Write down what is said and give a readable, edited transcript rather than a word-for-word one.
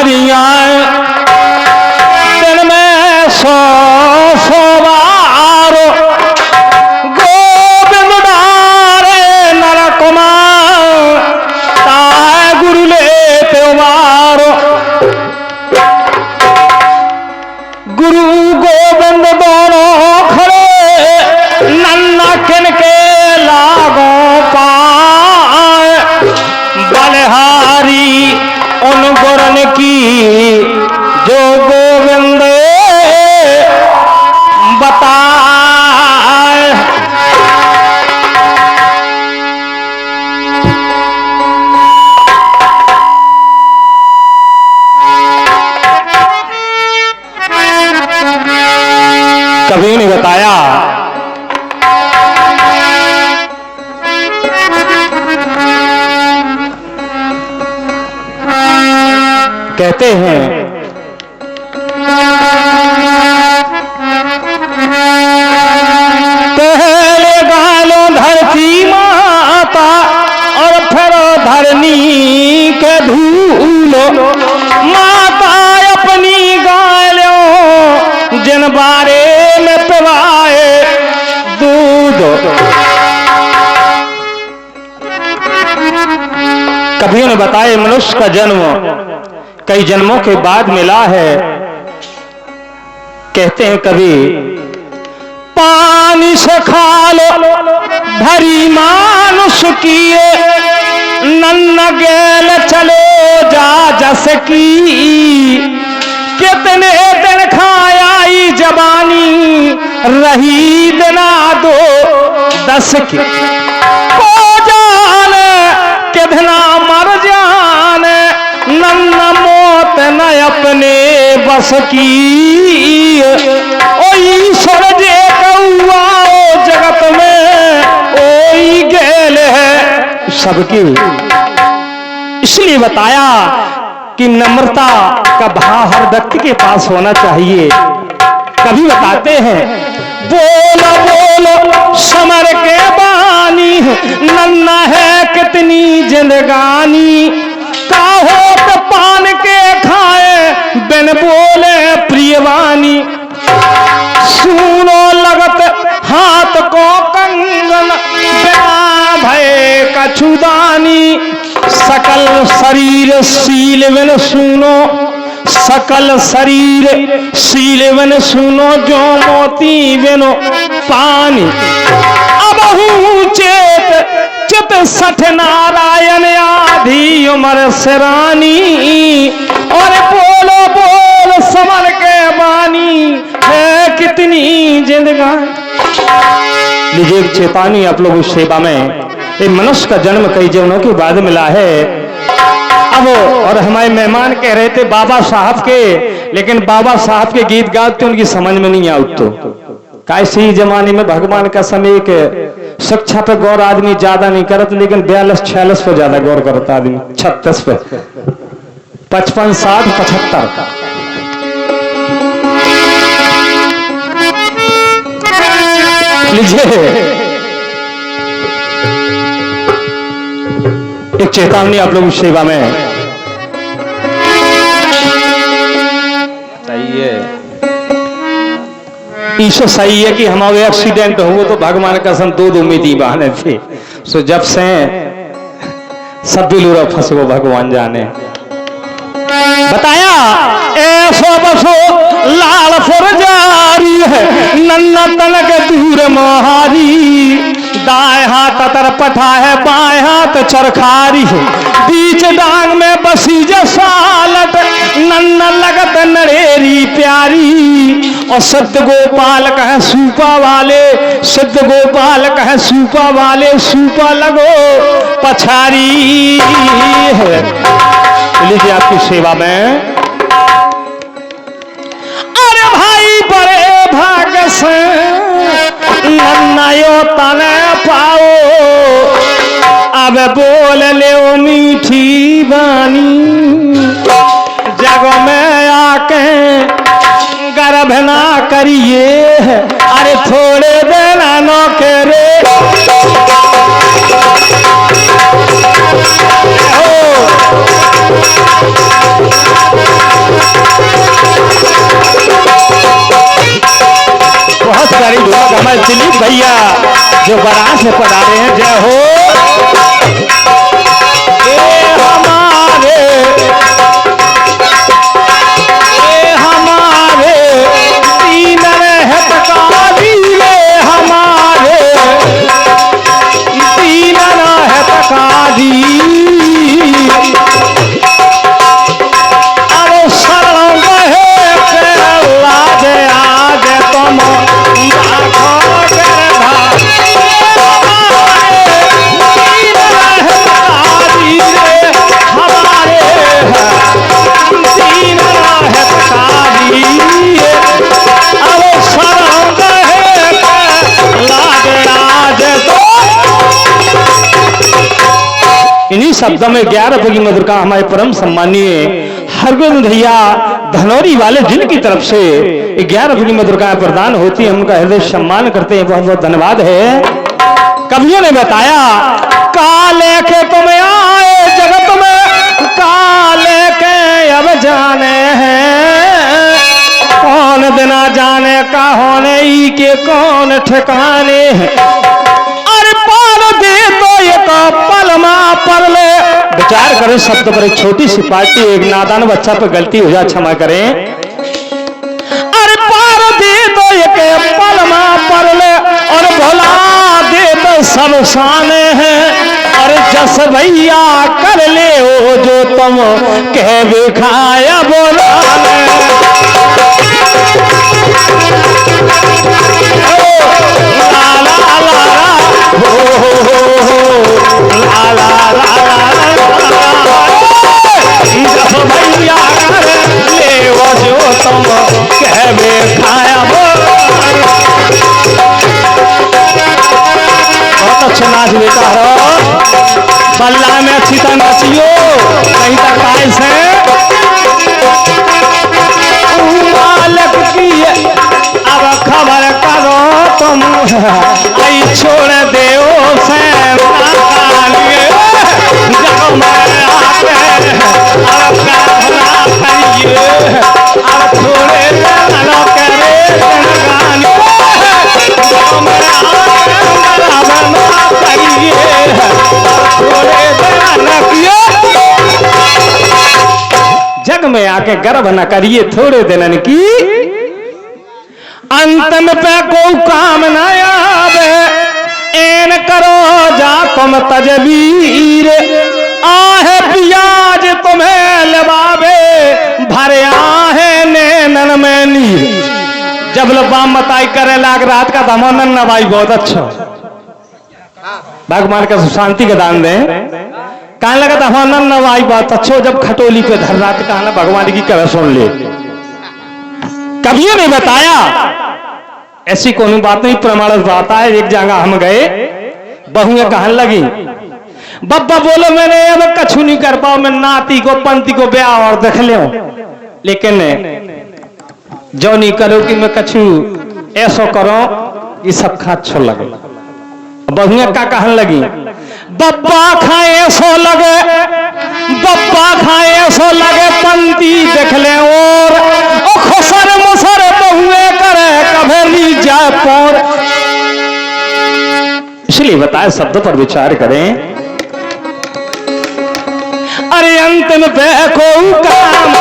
बिहारियां दिन में 100 बार गोविंद डारे नर कुमार ताय गुरु लेते मारो गुरु गोविंद दोनों खड़े नन्ना किनके लागो पाए बलिहारी उन गुरन की जो गोविंद बताए। कभी नहीं बताया कहते हैं पहले गालो धरती माता और फिर धरनी के धूलो माता अपनी गालो जिन बारे में पिवाए दूध। कभी ने बताए मनुष्य का जन्म कई जन्मों के बाद मिला है। कहते हैं कभी पानी से खा लो भरी मानुष किए नन्ना गेल चलो जा जस की कितने दिन खाई जबानी रही दिना 2-10 की को जाने कितना मर जाने नन्ना मौत न अपने बस की ओ ईश्वर जे कौआ ओ जगत में ओई गेल है सबकी। इसलिए बताया कि नम्रता का भाव हर व्यक्ति के पास होना चाहिए। कभी बताते हैं बोलो बोलो समर के बानी नन्ना है कितनी जिंदगानी काहो तो पान के खाए बिन बोले प्रियवानी सुनो लगत हाथ को कंगन बिना भय कछुदानी सकल शरीर सील बिन सुनो सकल शरीर सील बिन सुनो जो मोती बिनो पानी अबहू चेत चित 60 नारायण आधी उम्र सरानी और बोलो बोल समर के बानी है कितनी जिंदगानी। लीजिए चेतावनी आप लोगों की सेवा में एक मनुष्य का जन्म कई जन्मों के बाद मिला है। अब और हमारे मेहमान कह रहे थे बाबा साहब के, लेकिन बाबा साहब के गीत गाते उनकी समझ में नहीं आउट तो कैसे ही जमाने में भगवान का समय के शिक्षा पे गौर आदमी ज्यादा नहीं करता, लेकिन 42-46 पे ज्यादा गौर करता आदमी, 36 पे 55, 60, 75। लीजिए एक चेतावनी आप लोगों की सेवा में चाहिए। ईशो सही है कि हमारे एक्सीडेंट हुए तो भगवान का सम 2 उम्मीदी बहाने थे। सो जब से सब बिलूरा फंसो भगवान जाने। बताया ऐसो बसो लाल फुरजारी है नन्ना तनक दूर मोहारी दाएं हाथ तर पठा है बाएं हाथ चरखारी है बीच डांग में बसी जसालट नन्ना लगत नरेरी प्यारी और सिद्ध गोपाल कहे सूपा वाले सिद्ध गोपाल कहे सूपा वाले सूपा लगो पछारी है। लीजिए आपकी सेवा में। अरे भाई बड़े भाग्य से नन्नायो तने पाओ अब बोल ले ओ मीठी बानी जग में आके गर्भ ना करिए अरे थोड़े देना नौकरे हो जो बारात में पधारे हैं। जय हो हमारे तीन रहतकारी रे, हमारे तीन रहतकारी। अरे शरण बहे के लाज आज तुम लाखों गिरधा। इन्हीं शब्दों में 11 रुपए की मधुर का हमारे परम सम्मानीय हरगोविंद भैया धनौरी वाले जिन की तरफ से 11 रुपए की मधुर का प्रदान होती है, उनका हृदय सम्मान करते हैं। बहुत बहुत धन्यवाद है। कवियों ने बताया काले के तुम आए जगत में, काले के अब जाने हैं, कौन बिना जाने का होने ही के कौन ठिकाने हैं। अरे पाल दे तो ये तो पलमा पर ले। विचार करें शब्द पर, एक छोटी सी पार्टी एक नादान बच्चा पर गलती हो जाए क्षमा करें। अरे पार दे तो ये के पलमा पर ले, और भोला दे तो सब शाने हैं। और जस भैया कर ले ओ जो तुम कह दिखाया बोला भैया कर ले वो जो तुम कह दिखाया बोला। बहुत अच्छा नाच बेटा हो, बल्ला में अच्छी तरह नाचियो, नहीं तक कायस है मालिक की। अब खबर करो तुम आई छोड़ दे से जब मैं आते अब कहना करिए, अब थोड़े दिनों करे गाने जब मैं जग में आके गर्व न करिए थोड़े दिन की, अंत में पे को काम न आवे। एन करो जा तुम तजवीर, आहे पियाज तुम्हें लबावे, भरे आहे नैनन में नीर। जब लबाम मताई करे लाग रात का दमोनन नवाई बहुत अच्छा भगवान का शांति का दान दें। कहने लगा था हनन नवाई बात अच्छो, जब खटोली पे धर रात कहना भगवान की कह सुन ले। कवियों ने बताया ऐसी कोई बात नहीं, प्रमाण बात है। एक जगह हम गए, बहुएं कहने लगी बब्बा बोलो मैंने अब कछु नहीं कर पाओ, मैं नाती को पंती को ब्याह और देख ले, लेकिन जो नहीं करो कि मैं कछु ऐसा करो कि सब खा अच्छो लगे। बहुएं का कहने लगी बब्बा खाए सो लगे, बब्बा खाए सो लगे पंती देख ले, और खुसर मुसर बहुए करे कभेली जाए पौर। इसलिए बताए शब्द पर विचार करें। अरे अंतिम पे को काम